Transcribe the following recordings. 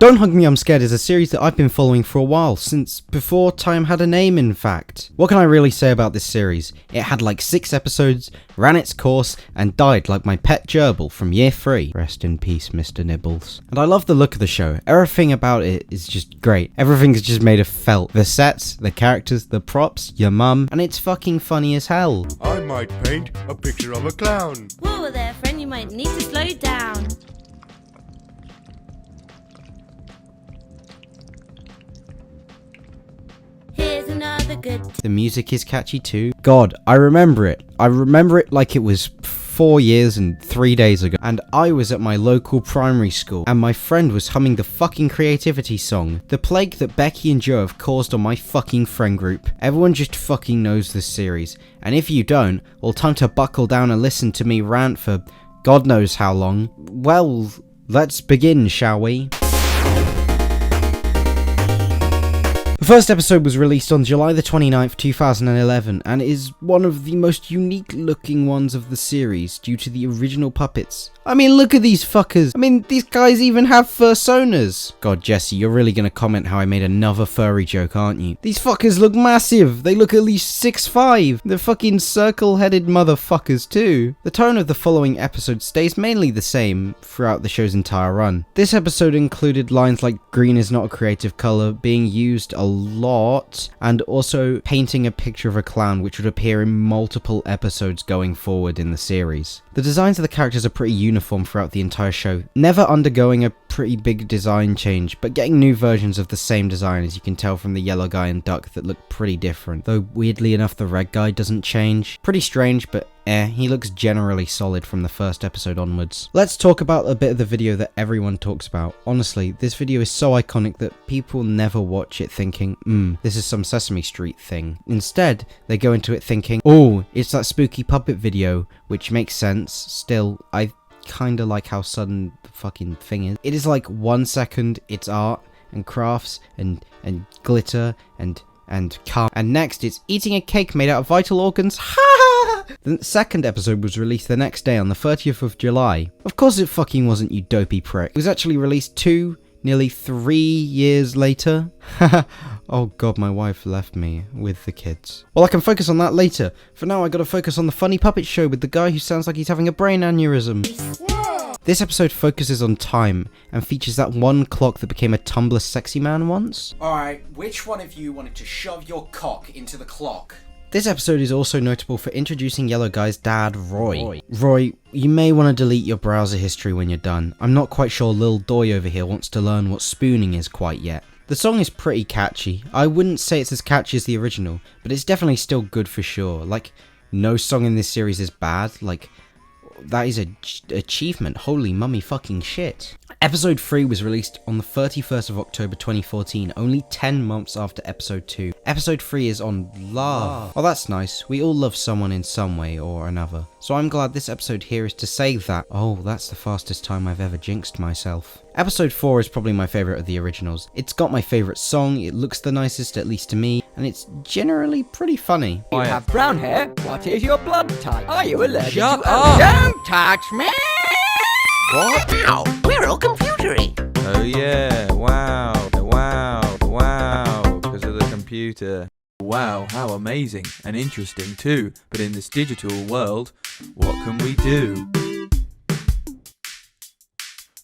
Don't Hug Me I'm Scared is a series that I've been following for a while, since before time had a name in fact. What can I really say about this series? It had like 6 episodes, ran its course, and died like my pet gerbil from year 3. Rest in peace, Mr. Nibbles. And I love the look of the show. Everything about it is just great. Everything's just made of felt. The sets, the characters, the props, your mum, and it's fucking funny as hell. I might paint a picture of a clown. Whoa there, friend, you might need to slow down. Here's another good The music is catchy too. God, I remember it. I remember it like it was 4 years and 3 days ago, and I was at my local primary school, and my friend was humming the fucking Creativity song, the plague that Becky and Joe have caused on my fucking friend group. Everyone just fucking knows this series, and if you don't, well, time to buckle down and listen to me rant for God knows how long. Well, let's begin, shall we? The first episode was released on July the 29th, 2011, and is one of the most unique looking ones of the series due to the original puppets. I mean, look at these fuckers. I mean, these guys even have fursonas. God, Jesse, you're really gonna comment how I made another furry joke, aren't you? These fuckers look massive. They look at least 6'5". They're fucking circle-headed motherfuckers too. The tone of the following episode stays mainly the same throughout the show's entire run. This episode included lines like green is not a creative color being used a lot, and also painting a picture of a clown, which would appear in multiple episodes going forward in the series. The designs of the characters are pretty uniform throughout the entire show, never undergoing a pretty big design change, but getting new versions of the same design, as you can tell from the yellow guy and duck that look pretty different, though weirdly enough the red guy doesn't change. Pretty strange, but he looks generally solid from the first episode onwards. Let's talk about a bit of the video that everyone talks about. Honestly, this video is so iconic that people never watch it thinking, this is some Sesame Street thing. Instead, they go into it thinking, oh, it's that spooky puppet video, which makes sense. Still, I kinda like how sudden the fucking thing is. It is like 1 second, it's art and crafts and glitter and car, and next it's eating a cake made out of vital organs. Ha! The second episode was released the next day on the 30th of July. Of course it fucking wasn't, you dopey prick. It was actually released nearly 3 years later. Oh god, my wife left me with the kids. Well, I can focus on that later. For now, I gotta focus on the funny puppet show with the guy who sounds like he's having a brain aneurysm. This episode focuses on time and features that one clock that became a Tumblr sexy man once. Alright, which one of you wanted to shove your cock into the clock? This episode is also notable for introducing Yellow Guy's dad, Roy. Roy, you may want to delete your browser history when you're done. I'm not quite sure Lil Doy over here wants to learn what spooning is quite yet. The song is pretty catchy. I wouldn't say it's as catchy as the original, but it's definitely still good for sure. Like, no song in this series is bad. Like, that is an achievement. Holy mummy fucking shit. Episode 3 was released on the 31st of October 2014, only 10 months after episode 2. Episode 3 is on love. Oh, that's nice. We all love someone in some way or another. So I'm glad this episode here is to say that. Oh, that's the fastest time I've ever jinxed myself. Episode 4 is probably my favourite of the originals. It's got my favourite song, it looks the nicest, at least to me, and it's generally pretty funny. You have brown hair. What is your blood type? Are you allergic Shut to up! Don't touch me! What? Ow! We're all computery. Oh yeah, wow, because of the computer. Wow, how amazing and interesting too. But in this digital world, what can we do?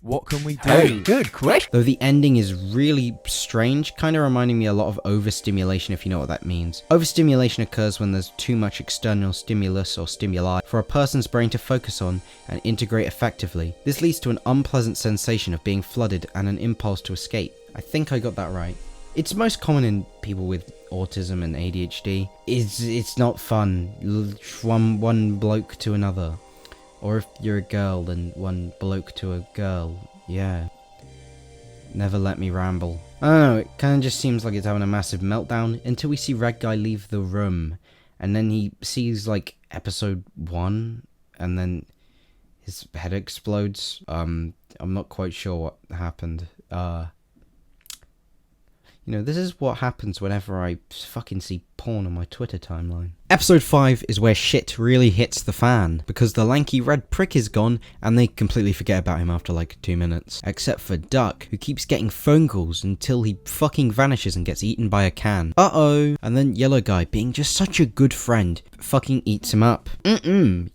What can we do? Hey, good question. Though the ending is really strange, kind of reminding me a lot of overstimulation, if you know what that means. Overstimulation occurs when there's too much external stimulus or stimuli for a person's brain to focus on and integrate effectively. This leads to an unpleasant sensation of being flooded and an impulse to escape. I think I got that right. It's most common in people with autism and ADHD. It's not fun. One bloke to another. Or if you're a girl, then one bloke to a girl. Yeah. Never let me ramble. I don't know, it kind of just seems like it's having a massive meltdown until we see Red Guy leave the room. And then he sees, like, episode 1, and then his head explodes. I'm not quite sure what happened. You know, this is what happens whenever I fucking see porn on my Twitter timeline. Episode 5 is where shit really hits the fan, because the lanky red prick is gone and they completely forget about him after like 2 minutes. Except for Duck, who keeps getting phone calls until he fucking vanishes and gets eaten by a can. Uh-oh. And then Yellow Guy, being just such a good friend, fucking eats him up.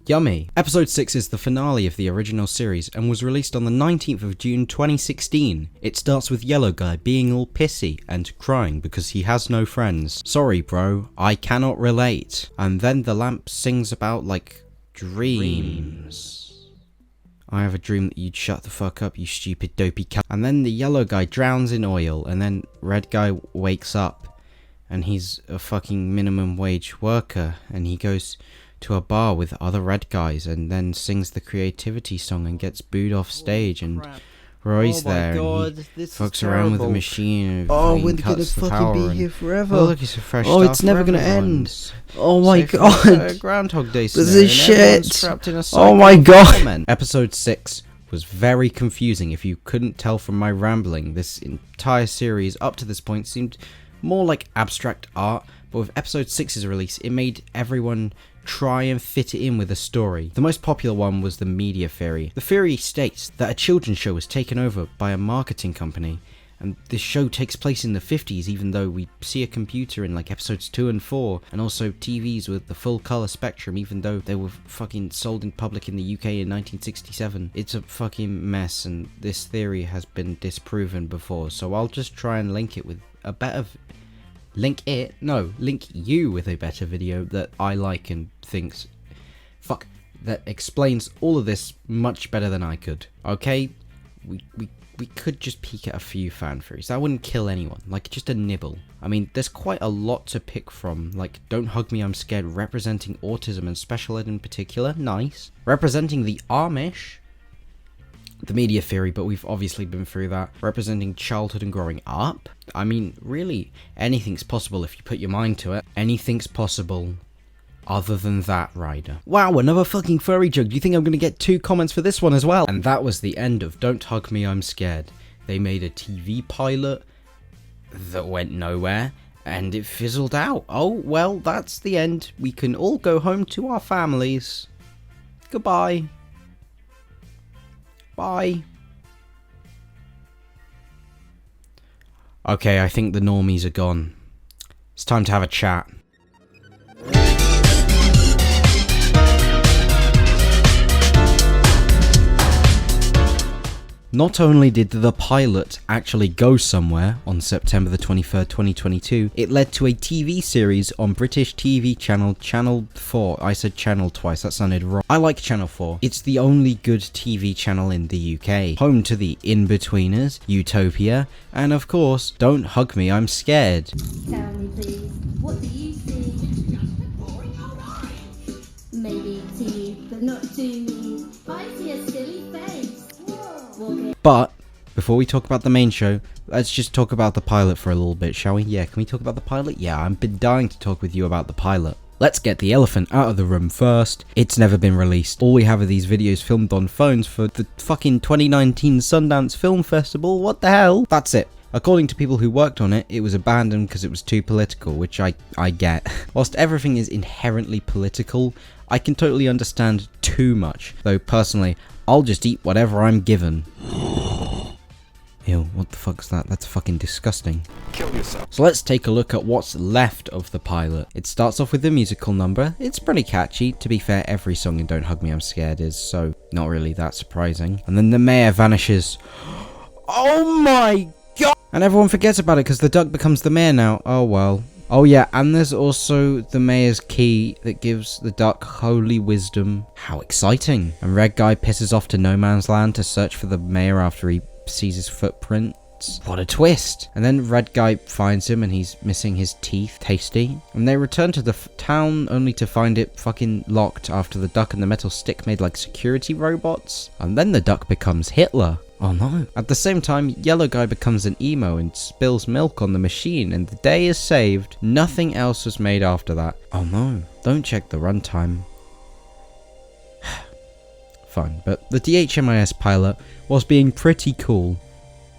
Yummy. Episode 6 is the finale of the original series and was released on the 19th of June 2016. It starts with Yellow Guy being all pissy and crying because he has no friends. Sorry bro, I cannot relate. And then the lamp sings about like dreams. I have a dream that you'd shut the fuck up, you stupid dopey cat. And then the Yellow Guy drowns in oil, and then Red Guy wakes up and he's a fucking minimum wage worker, and he goes to a bar with other red guys and then sings the creativity song and gets booed off stage, and Roy's there and he fucks around with the machine. Oh, and we're gonna cuts the fucking power be and- here forever. Oh look, it's a fresh Oh, start it's for never gonna everyone. end. Oh my So if it's god. a Groundhog Day This scenario is and everyone's shit. trapped in a Oh cycle my of god. torment. Episode 6 was very confusing. If you couldn't tell from my rambling, this entire series up to this point seemed more like abstract art, but with episode 6's release, it made everyone try and fit it in with a story. The most popular one was the media theory. The theory states that a children's show was taken over by a marketing company, and this show takes place in the 50s, even though we see a computer in like episodes 2 and 4, and also TVs with the full color spectrum, even though they were fucking sold in public in the UK in 1967. It's a fucking mess, and this theory has been disproven before, so I'll just try and link you with a better video that I like and thinks that explains all of this much better than I could. Okay, we could just peek at a few fan theories. That wouldn't kill anyone, like just a nibble. I mean, there's quite a lot to pick from, like Don't Hug Me I'm Scared representing autism and special ed in particular, nice. Representing the Amish, the media theory, but we've obviously been through that. Representing childhood and growing up. I mean, really, anything's possible if you put your mind to it. Anything's possible other than that, Ryder. Wow, another fucking furry joke. Do you think I'm gonna get 2 comments for this one as well? And that was the end of Don't Hug Me I'm Scared. They made a TV pilot that went nowhere, and it fizzled out. Oh, well, that's the end. We can all go home to our families. Goodbye. Bye. Okay, I think the normies are gone. It's time to have a chat. Not only did the pilot actually go somewhere on September the 23rd, 2022, it led to a TV series on British TV channel Channel 4. I said channel twice, that sounded wrong. I like Channel 4. It's the only good TV channel in the UK. Home to the In-Betweeners, Utopia, and of course, Don't Hug Me, I'm Scared. Tell me please, what do you see? Maybe to you, but not to me. I see a silly face. Walking. But before we talk about the main show, let's just talk about the pilot for a little bit, shall we? Yeah, can we talk about the pilot? Yeah, I've been dying to talk with you about the pilot. Let's get the elephant out of the room first. It's never been released. All we have are these videos filmed on phones for the fucking 2019 Sundance Film Festival. What the hell? That's it. According to people who worked on it, it was abandoned because it was too political, which I get. Whilst everything is inherently political, I can totally understand too much. Though personally, I'll just eat whatever I'm given. Ew, what the fuck's that? That's fucking disgusting. Kill yourself. So let's take a look at what's left of the pilot. It starts off with the musical number. It's pretty catchy. To be fair, every song in Don't Hug Me I'm Scared is, so not really that surprising. And then the mayor vanishes. Oh my god! And everyone forgets about it because the duck becomes the mayor now. Oh well. Oh yeah, and there's also the mayor's key that gives the duck holy wisdom. How exciting. And Red Guy pisses off to No Man's Land to search for the mayor after he sees his footprints. What a twist. And then Red Guy finds him and he's missing his teeth. Tasty. And they return to the town only to find it fucking locked after the duck and the metal stick made like security robots. And then the duck becomes Hitler. Oh no. At the same time, Yellow Guy becomes an emo and spills milk on the machine and the day is saved. Nothing else was made after that. Oh no. Don't check the runtime. Fun, but the DHMIS pilot was being pretty cool,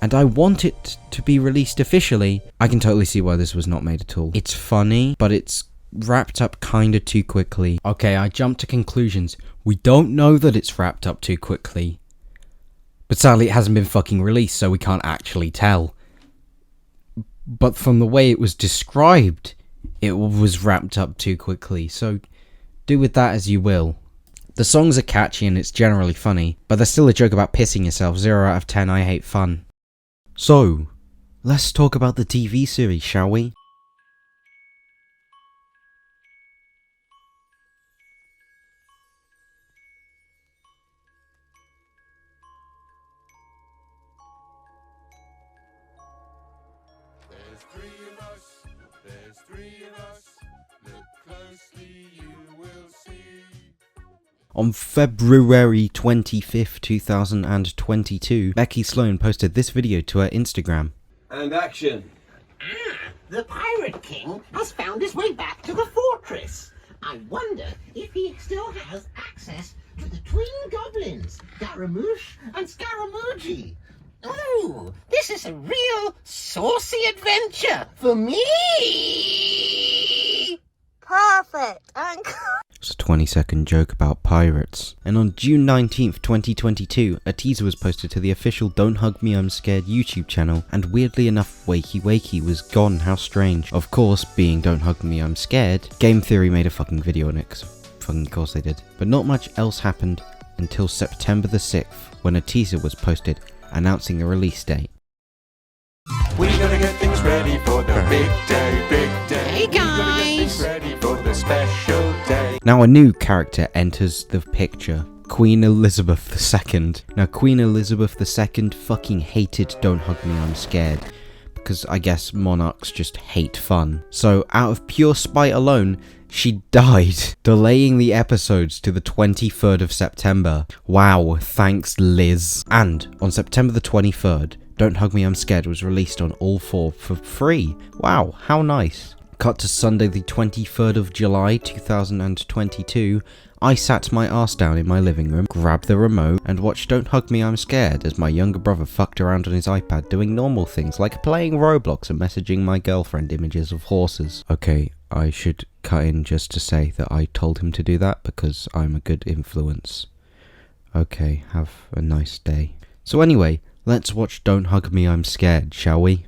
and I want it to be released officially. I can totally see why this was not made at all. It's funny, but it's wrapped up kinda too quickly. Okay, I jumped to conclusions. We don't know that it's wrapped up too quickly. But sadly it hasn't been fucking released, so we can't actually tell. But from the way it was described, it was wrapped up too quickly, so do with that as you will. The songs are catchy and it's generally funny, but there's still a joke about pissing yourself. 0 out of 10, I hate fun. So, let's talk about the TV series, shall we? There's three of us, there's three of us. Look closely, you will see. On February 25th, 2022, Becky Sloan posted this video to her Instagram. And action. The Pirate King has found his way back to the fortress. I wonder if he still has access to the twin goblins, Garamouche and Scaramouche. Oh, this is a real saucy adventure for me! Perfect. It's a 20-second joke about pirates. And on June 19th, 2022, a teaser was posted to the official Don't Hug Me I'm Scared YouTube channel, and weirdly enough, Wakey Wakey was gone. How strange. Of course, being Don't Hug Me I'm Scared, Game Theory made a fucking video on it, 'cause fucking of course they did. But not much else happened until September the 6th, when a teaser was posted announcing a release date. We gotta get things ready for the big day, big day. Hey guys! Ready for the special day. Now a new character enters the picture. Queen Elizabeth II. Now Queen Elizabeth II fucking hated Don't Hug Me I'm Scared, because I guess monarchs just hate fun. So out of pure spite alone, she died, delaying the episodes to the 23rd of September. Wow, thanks Liz. And on September the 23rd, Don't Hug Me I'm Scared was released on all four for free. Wow, how nice. Cut to Sunday the 23rd of July 2022, I sat my ass down in my living room, grabbed the remote, and watched Don't Hug Me I'm Scared as my younger brother fucked around on his iPad doing normal things like playing Roblox and messaging my girlfriend images of horses. Okay, I should cut in just to say that I told him to do that because I'm a good influence. Okay, have a nice day. So anyway, let's watch Don't Hug Me I'm Scared, shall we?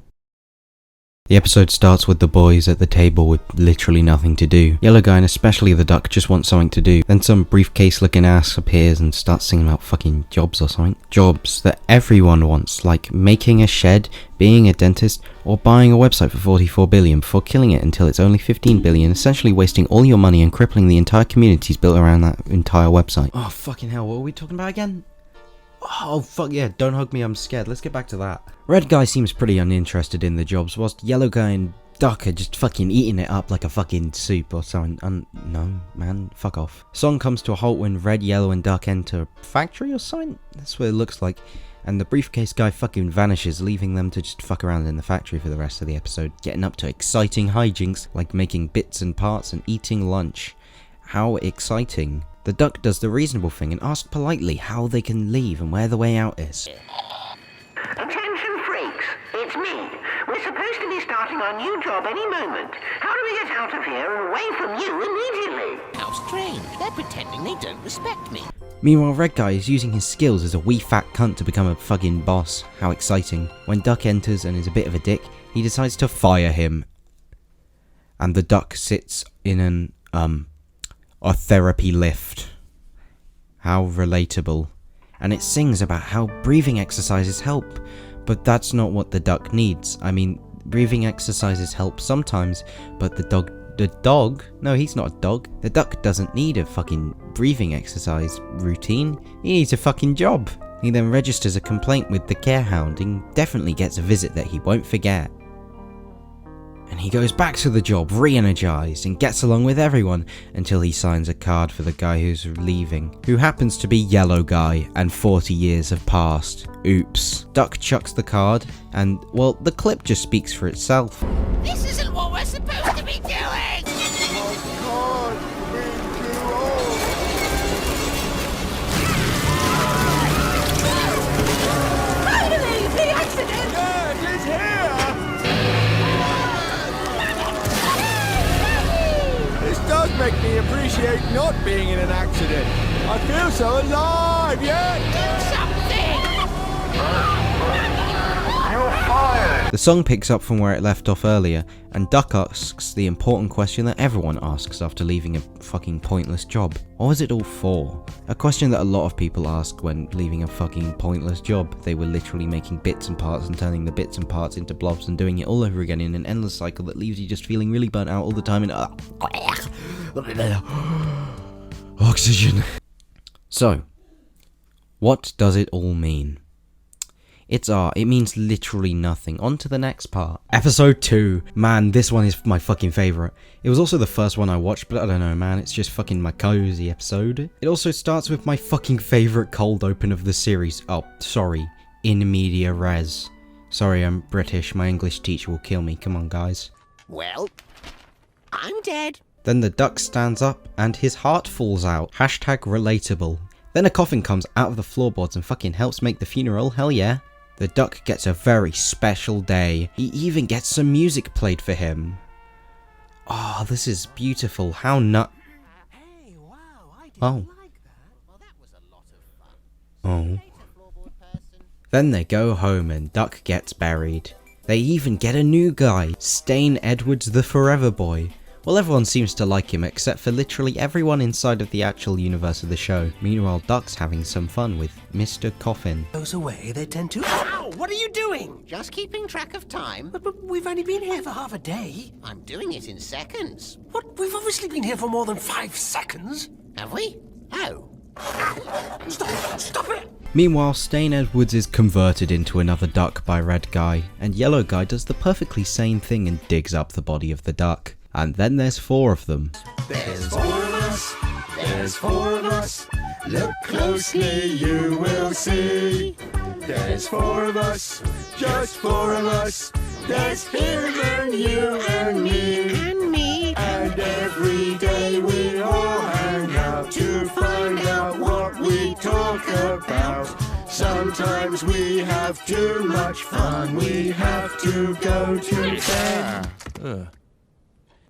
The episode starts with the boys at the table with literally nothing to do. Yellow Guy and especially the duck just want something to do. Then some briefcase looking ass appears and starts singing about fucking jobs or something. Jobs that everyone wants, like making a shed, being a dentist, or buying a website for 44 billion before killing it until it's only 15 billion, essentially wasting all your money and crippling the entire communities built around that entire website. Oh fucking hell, what are we talking about again? Oh fuck yeah, Don't Hug Me I'm Scared, let's get back to that. Red Guy seems pretty uninterested in the jobs, whilst Yellow Guy and Duck are just fucking eating it up like a fucking soup or something. No, man, fuck off. Song comes to a halt when Red, Yellow and Duck enter a factory or something? That's what it looks like. And the briefcase guy fucking vanishes, leaving them to just fuck around in the factory for the rest of the episode, getting up to exciting hijinks like making bits and parts and eating lunch. How exciting. The duck does the reasonable thing and asks politely how they can leave and where the way out is. Attention freaks, it's me. We're supposed to be starting our new job any moment. How do we get out of here and away from you immediately? How strange, they're pretending they don't respect me. Meanwhile, Red Guy is using his skills as a wee fat cunt to become a fucking boss. How exciting. When Duck enters and is a bit of a dick, he decides to fire him. And the duck sits in a therapy lift. How relatable. And it sings about how breathing exercises help, but that's not what the duck needs. I mean, breathing exercises help sometimes, but the dog, no, he's not a dog. The duck doesn't need a fucking breathing exercise routine. He needs a fucking job. He then registers a complaint with the carehound and definitely gets a visit that he won't forget. And he goes back to the job, re-energized, and gets along with everyone until he signs a card for the guy who's leaving, who happens to be Yellow Guy, and 40 years have passed. Oops. Duck chucks the card, and, well, the clip just speaks for itself. This isn't what we're supposed to be doing! Finally, the accident! Dad is here! really appreciate not being in an accident. I feel so alive, yeah? The song picks up from where it left off earlier, and Duck asks the important question that everyone asks after leaving a fucking pointless job. What was it all for? A question that a lot of people ask when leaving a fucking pointless job. They were literally making bits and parts and turning the bits and parts into blobs and doing it all over again in an endless cycle that leaves you just feeling really burnt out all the time and oxygen. So, what does it all mean? It's art. It means literally nothing. On to the next part. Episode 2. Man, this one is my fucking favourite. It was also the first one I watched, but I don't know, man. It's just fucking my cozy episode. It also starts with my fucking favourite cold open of the series. Oh, sorry. In media res. Sorry, I'm British. My English teacher will kill me. Come on, guys. Well, I'm dead. Then the duck stands up and his heart falls out. Hashtag relatable. Then a coffin comes out of the floorboards and fucking helps make the funeral. Hell yeah. The duck gets a very special day. He even gets some music played for him. Oh, this is beautiful. How Hey, wow, I didn't Oh. like that. Well, that was a lot of fun. Oh. Floorboard person. Then they go home and Duck gets buried. They even get a new guy, Stain Edwards the Forever Boy. Well, everyone seems to like him except for literally everyone inside of the actual universe of the show. Meanwhile, Duck's having some fun with Mr. Coffin. Goes away, they tend to. Ow! What are you doing? Just keeping track of time. But we've only been here for half a day. I'm doing it in seconds. What? We've obviously been here for more than 5 seconds. Have we? Oh. Stop it! Meanwhile, Stain Edwards is converted into another duck by Red Guy, and Yellow Guy does the perfectly sane thing and digs up the body of the duck. And then there's 4 of them. There's 4 of us. There's 4 of us. Look closely, you will see. There's 4 of us. Just 4 of us. There's him and you and me. And me. And every day we all hang out to find out what we talk about. Sometimes we have too much fun. We have to go to bed.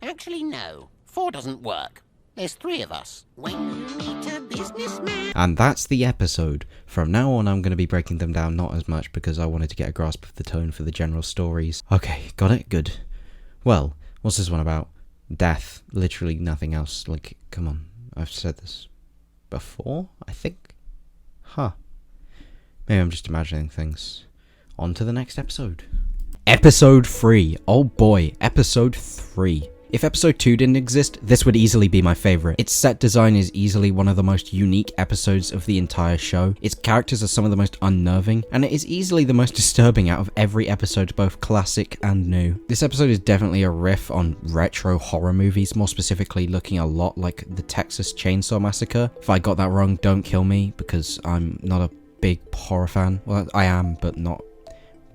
Actually, no. 4 doesn't work. There's 3 of us. When you meet a businessman. And that's the episode. From now on, I'm going to be breaking them down not as much because I wanted to get a grasp of the tone for the general stories. Okay, got it? Good. Well, what's this one about? Death. Literally nothing else. Like, come on. I've said this before, I think? Huh. Maybe I'm just imagining things. On to the next episode. Episode 3. Oh boy, episode 3. If episode 2 didn't exist, this would easily be my favourite. Its set design is easily one of the most unique episodes of the entire show. Its characters are some of the most unnerving, and it is easily the most disturbing out of every episode, both classic and new. This episode is definitely a riff on retro horror movies, more specifically looking a lot like the Texas Chainsaw Massacre. If I got that wrong, don't kill me, because I'm not a big horror fan. Well, I am, but not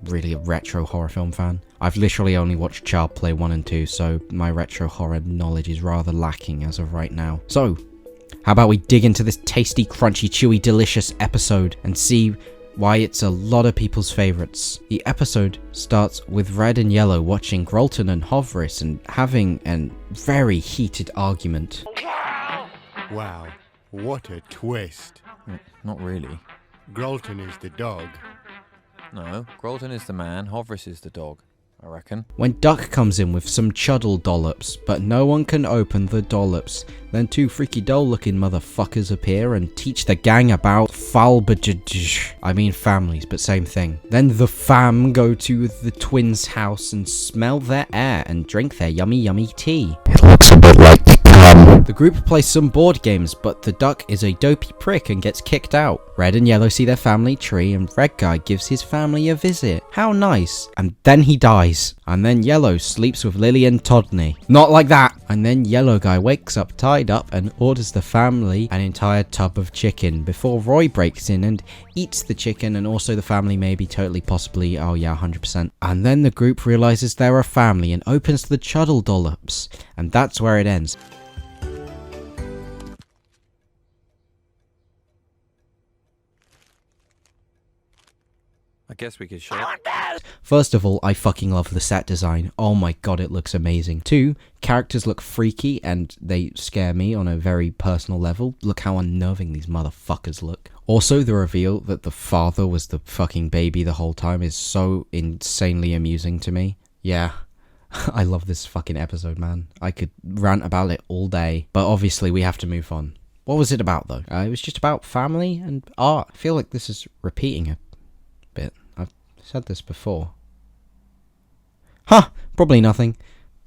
really a retro horror film fan. I've literally only watched Child Play 1 and 2, so my retro horror knowledge is rather lacking as of right now. So, how about we dig into this tasty, crunchy, chewy, delicious episode and see why it's a lot of people's favourites. The episode starts with Red and Yellow watching Grolton and Hovris and having a very heated argument. Wow, what a twist. Not really. Grolton is the dog. No, Grolton is the man, Hovris is the dog, I reckon. When Duck comes in with some chuddle dollops, but no one can open the dollops, then 2 freaky doll looking motherfuckers appear and teach the gang about I mean families, but same thing. Then the fam go to the twins' house and smell their air and drink their yummy tea. It looks a bit like the group plays some board games, but the duck is a dopey prick and gets kicked out. Red and Yellow see their family tree and Red Guy gives his family a visit. How nice. And then he dies. And then Yellow sleeps with Lily and Todney. Not like that. And then Yellow Guy wakes up tied up and orders the family an entire tub of chicken before Roy breaks in and eats the chicken, and also the family maybe totally possibly, oh yeah, 100%. And then the group realizes they're a family and opens the chuddle dollops. And that's where it ends. I guess we could share. First of all, I fucking love the set design. Oh my god, it looks amazing. 2, characters look freaky and they scare me on a very personal level. Look how unnerving these motherfuckers look. Also, the reveal that the father was the fucking baby the whole time is so insanely amusing to me. Yeah. I love this fucking episode, man. I could rant about it all day. But obviously, we have to move on. What was it about, though? It was just about family and art. I feel like this is repeating a bit. I've said this before. Huh, probably nothing.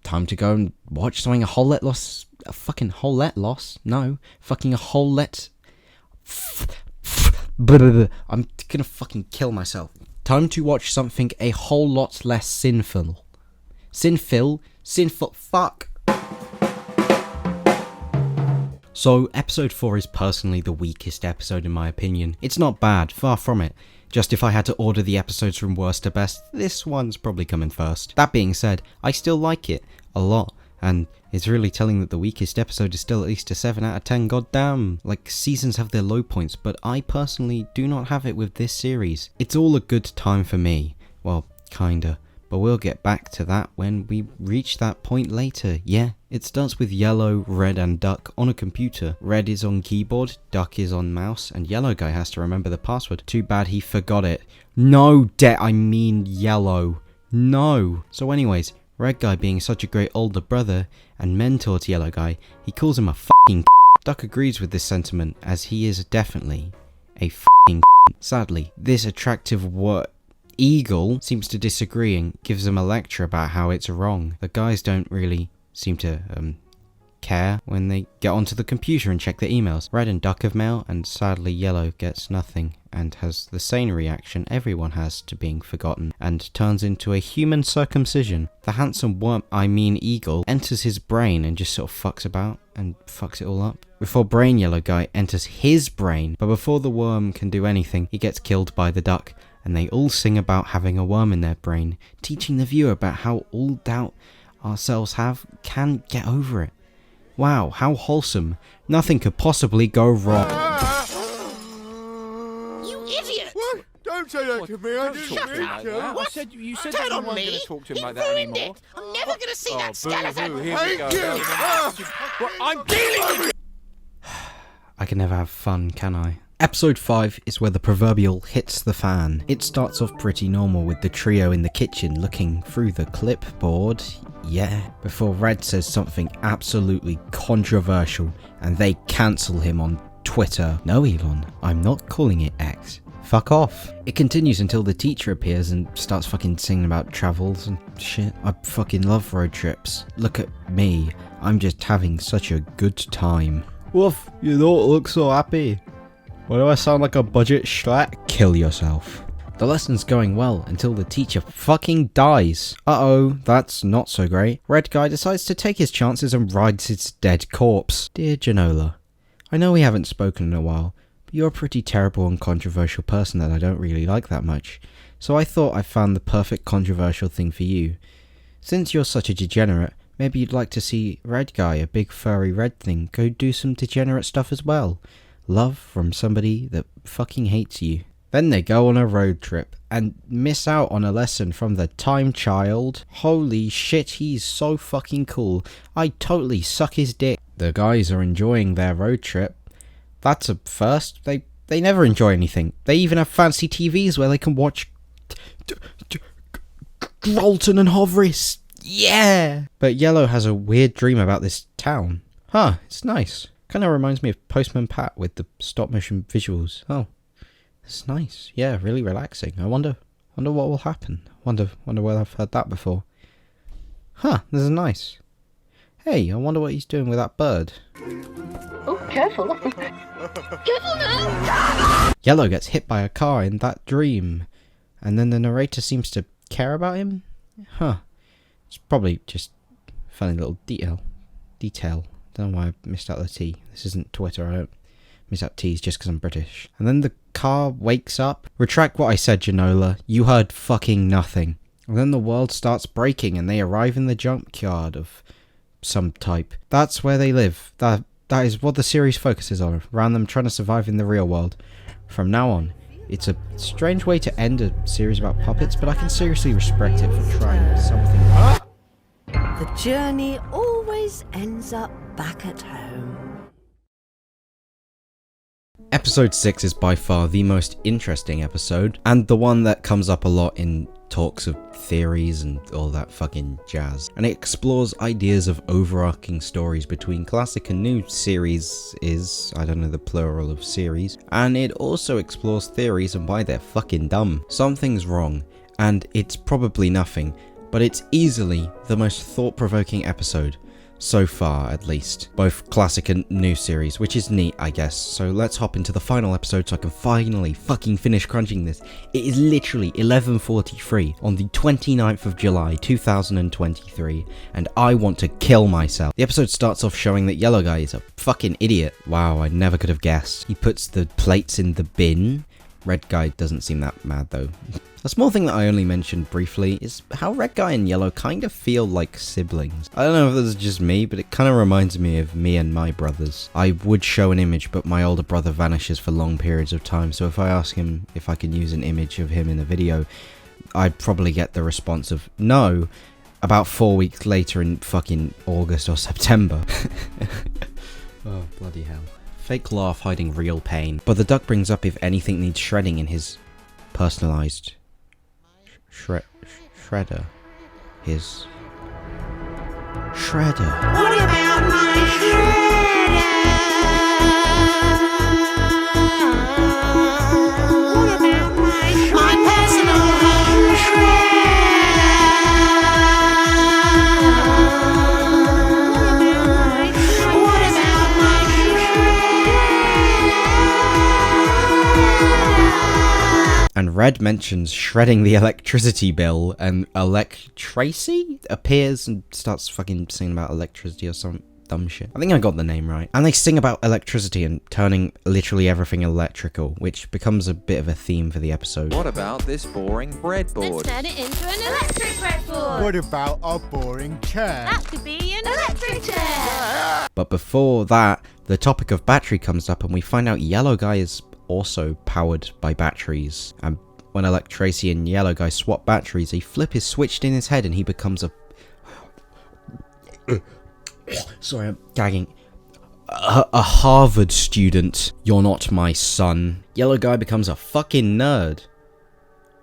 Time to go and watch something a whole let loss. A fucking whole let loss? No. Fucking a whole let. I'm gonna fucking kill myself. Time to watch something a whole lot less sinful. Sinful? Fuck. So, episode 4 is personally the weakest episode in my opinion. It's not bad, far from it. Just if I had to order the episodes from worst to best, this one's probably coming first. That being said, I still like it a lot, and it's really telling that the weakest episode is still at least a 7 out of 10, goddamn. Like, seasons have their low points, but I personally do not have it with this series. It's all a good time for me. Well, kinda. But we'll get back to that when we reach that point later. Yeah, it starts with Yellow, Red and Duck on a computer. Red is on keyboard, Duck is on mouse, and Yellow guy has to remember the password. Too bad he forgot it. No, I mean Yellow. No. So anyways, Red guy being such a great older brother and mentor to Yellow guy, he calls him a fucking Duck agrees with this sentiment as he is definitely a fucking Sadly, this attractive Eagle seems to disagree and gives them a lecture about how it's wrong. The guys don't really seem to care when they get onto the computer and check their emails. Red and Duck have mail, and sadly Yellow gets nothing and has the sane reaction everyone has to being forgotten and turns into a human circumcision. The handsome Eagle enters his brain and just sort of fucks about and fucks it all up. Before Brain Yellow guy enters his brain, but before the worm can do anything, he gets killed by the duck. And they all sing about having a worm in their brain, teaching the viewer about how all doubt ourselves have can get over it. Wow, how wholesome. Nothing could possibly go wrong. You idiot! What? Don't say that to me. I didn't Shut mean up. to. What? You said Turn that you on weren't me. going to talk to him You like that ruined anymore. it. I'm never going to see that Oh, boo-hoo, skeleton. here we go. Thank you. Well, I'm dealing with I can never have fun, can I? Episode 5 is where the proverbial hits the fan. It starts off pretty normal with the trio in the kitchen looking through the clipboard, yeah, before Red says something absolutely controversial and they cancel him on Twitter. No, Elon, I'm not calling it X. Fuck off. It continues until the teacher appears and starts fucking singing about travels and shit. I fucking love road trips. Look at me. I'm just having such a good time. Woof, you don't look so happy. Why do I sound like a budget Shrek? Kill yourself. The lesson's going well until the teacher fucking dies. Uh-oh, that's not so great. Red guy decides to take his chances and rides his dead corpse. Dear Janola, I know we haven't spoken in a while, but you're a pretty terrible and controversial person that I don't really like that much. So I thought I found the perfect controversial thing for you. Since you're such a degenerate, maybe you'd like to see Red guy, a big furry red thing, go do some degenerate stuff as well. Love from somebody that fucking hates you. Then they go on a road trip and miss out on a lesson from the time child. Holy shit, he's so fucking cool. I totally suck his dick. The guys are enjoying their road trip. That's a first. They never enjoy anything. They even have fancy TVs where they can watch Grolton and Hovris. Yeah! But Yellow has a weird dream about this town. Huh, it's nice. Kind of reminds me of Postman Pat with the stop motion visuals. Oh, it's nice. Yeah, really relaxing. I wonder what will happen. Wonder whether I've heard that before. Huh, this is nice. Hey, I wonder what he's doing with that bird. Oh, careful. Careful now! Yellow gets hit by a car in that dream, and then the narrator seems to care about him? Huh. It's probably just a funny little detail. Don't know why I missed out the T. This isn't Twitter, I don't miss out T's just because I'm British. And then the car wakes up. Retract what I said, Janola. You heard fucking nothing. And then the world starts breaking and they arrive in the junkyard of some type. That's where they live. That is what the series focuses on. Around them trying to survive in the real world. From now on, It's a strange way to end a series about puppets, but I can seriously respect it for trying something. The journey always ends up back at home. Episode 6 is by far the most interesting episode, and the one that comes up a lot in talks of theories and all that fucking jazz. And it explores ideas of overarching stories between classic and new series I don't know the plural of series, and it also explores theories and why they're fucking dumb. Something's wrong, and it's probably nothing, but it's easily the most thought-provoking episode. So far, at least. Both classic and new series, which is neat, I guess. So let's hop into the final episode so I can finally fucking finish crunching this. It is literally 11:43 on the 29th of July, 2023, and I want to kill myself. The episode starts off showing that Yellow Guy is a fucking idiot. Wow, I never could have guessed. He puts the plates in the bin. Red Guy doesn't seem that mad though. A small thing that I only mentioned briefly is how Red Guy and Yellow kind of feel like siblings. I don't know if this is just me, but it kind of reminds me of me and my brothers. I would show an image, but my older brother vanishes for long periods of time, so if I ask him if I can use an image of him in a video, I'd probably get the response of no, about 4 weeks later in fucking August or September. Oh, bloody hell. Fake laugh hiding real pain. But the duck brings up if anything needs shredding in his personalized shredder. His shredder. What about my shredder? What about my personal home shredder? What about my And Red mentions shredding the electricity bill, and Tracy appears and starts fucking singing about electricity or some dumb shit. I think I got the name right. And they sing about electricity and turning literally everything electrical, which becomes a bit of a theme for the episode. What about this boring breadboard? Let's turn it into an electric breadboard. What about a boring chair? That could be an electric chair. But before that, the topic of battery comes up and we find out Yellow Guy is also powered by batteries. And when Tracy and Yellow Guy swap batteries, a flip is switched in his head and he becomes a... Sorry, I'm gagging. A Harvard student. You're not my son. Yellow Guy becomes a fucking nerd.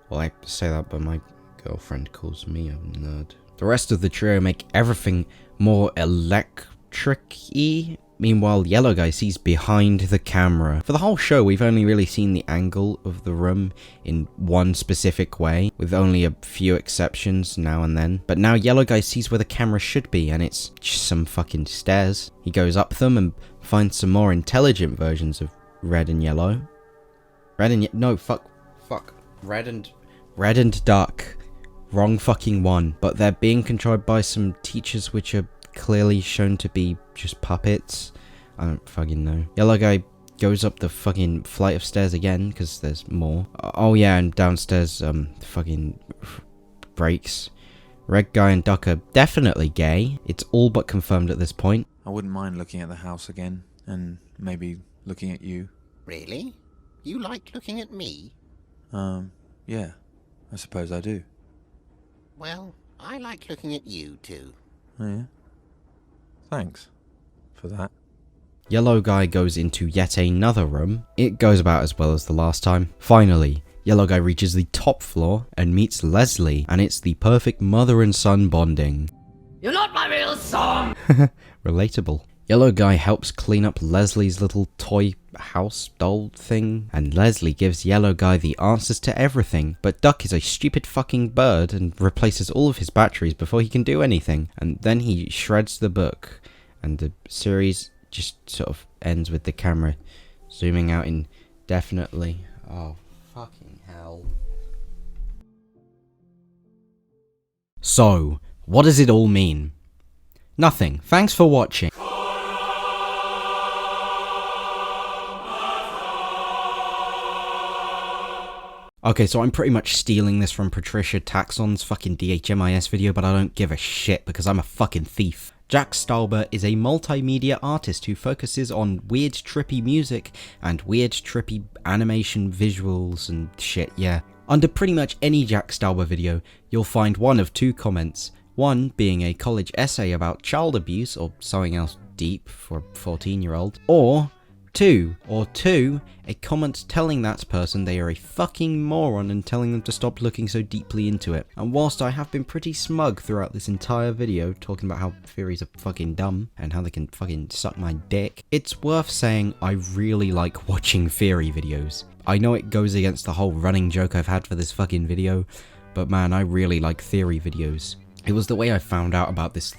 Well, I say that, but my girlfriend calls me a nerd. The rest of the trio make everything more electric-y. Meanwhile, Yellow Guy sees behind the camera. For the whole show, we've only really seen the angle of the room in one specific way, with only a few exceptions now and then. But now Yellow Guy sees where the camera should be, and it's just some fucking stairs. He goes up them and finds some more intelligent versions of Red and Yellow. No, fuck. Red and Duck. Wrong fucking one. But they're being controlled by some teachers which are clearly shown to be just puppets. I don't fucking know. Yellow Guy goes up the fucking flight of stairs again because there's more. Oh yeah, and downstairs fucking breaks. Red Guy and Duck are definitely gay. It's all but confirmed at this point. I wouldn't mind looking at the house again, and maybe looking at you. Really? You like looking at me? Yeah, I suppose I do. Well, I like looking at you too. Oh yeah? Thanks for that. Yellow Guy goes into yet another room. It goes about as well as the last time. Finally, Yellow Guy reaches the top floor and meets Leslie, and it's the perfect mother and son bonding. You're not my real son! Relatable. Yellow Guy helps clean up Leslie's little toy house doll thing, and Leslie gives Yellow Guy the answers to everything, but Duck is a stupid fucking bird and replaces all of his batteries before he can do anything, and then he shreds the book, and the series just sort of ends with the camera zooming out indefinitely. Oh, fucking hell. So, what does it all mean? Nothing. Thanks for watching. Okay, so I'm pretty much stealing this from Patricia Taxon's fucking DHMIS video, but I don't give a shit because I'm a fucking thief. Jack Stauber is a multimedia artist who focuses on weird trippy music and weird trippy animation visuals and shit, yeah. Under pretty much any Jack Stauber video, you'll find one of two comments. One being a college essay about child abuse or something else deep for a 14-year-old, or two, a comment telling that person they are a fucking moron and telling them to stop looking so deeply into it. And whilst I have been pretty smug throughout this entire video talking about how theories are fucking dumb and how they can fucking suck my dick, it's worth saying I really like watching theory videos. I know it goes against the whole running joke I've had for this fucking video, but man, I really like theory videos. It was the way I found out about this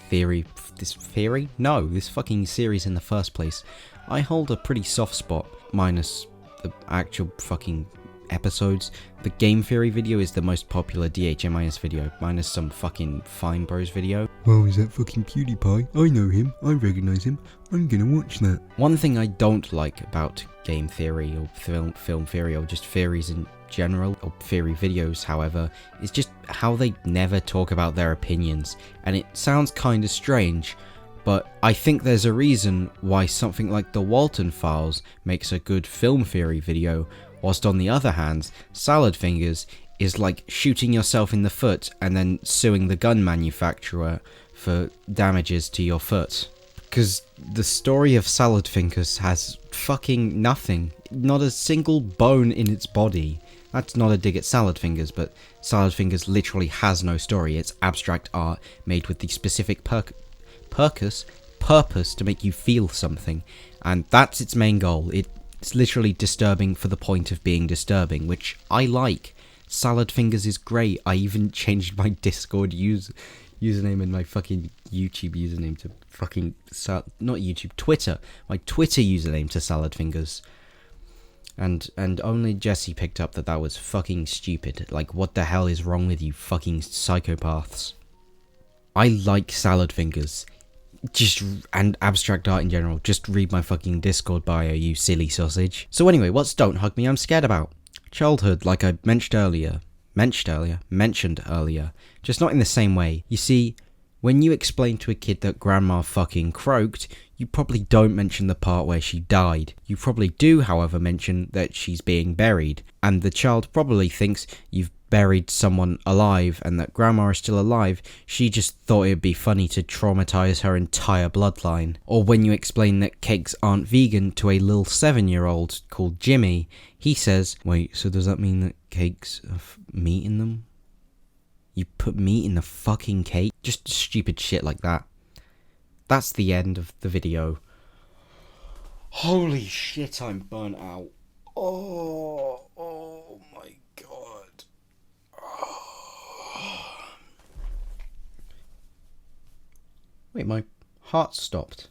fucking series in the first place. I hold a pretty soft spot, minus the actual fucking episodes. The game theory video is the most popular DHMIS video, minus some fucking Fine Bros video. Oh, is that fucking PewDiePie? I know him, I recognise him, I'm gonna watch that. One thing I don't like about game theory or film theory or just theories in general, or theory videos however, is just how they never talk about their opinions, and it sounds kinda strange, but I think there's a reason why something like the Walton Files makes a good film theory video, whilst on the other hand, Salad Fingers is like shooting yourself in the foot and then suing the gun manufacturer for damages to your foot. Because the story of Salad Fingers has fucking nothing, not a single bone in its body. That's not a dig at Salad Fingers, but Salad Fingers literally has no story. It's abstract art made with the specific purpose to make you feel something, and that's its main goal. It's literally disturbing for the point of being disturbing, which I like. Salad Fingers is great. I even changed my Discord username and my fucking YouTube username to fucking not YouTube, Twitter. My Twitter username to Salad Fingers. And only Jesse picked up that was fucking stupid. Like, what the hell is wrong with you fucking psychopaths? I like Salad Fingers. And abstract art in general. Just read my fucking Discord bio, you silly sausage. So anyway, what's Don't Hug Me I'm Scared About? Childhood, like I mentioned earlier, just not in the same way. You see, when you explain to a kid that grandma fucking croaked, you probably don't mention the part where she died. You probably do, however, mention that she's being buried, and the child probably thinks you've buried someone alive and that grandma is still alive. She just thought it'd be funny to traumatize her entire bloodline. Or when you explain that cakes aren't vegan to a little 7-year-old called Jimmy, he says, wait, so does that mean that cakes have meat in them? You put meat in the fucking cake? Just stupid shit like that. That's the end of the video. Holy shit, I'm burnt out. Oh my god. Wait, my heart stopped.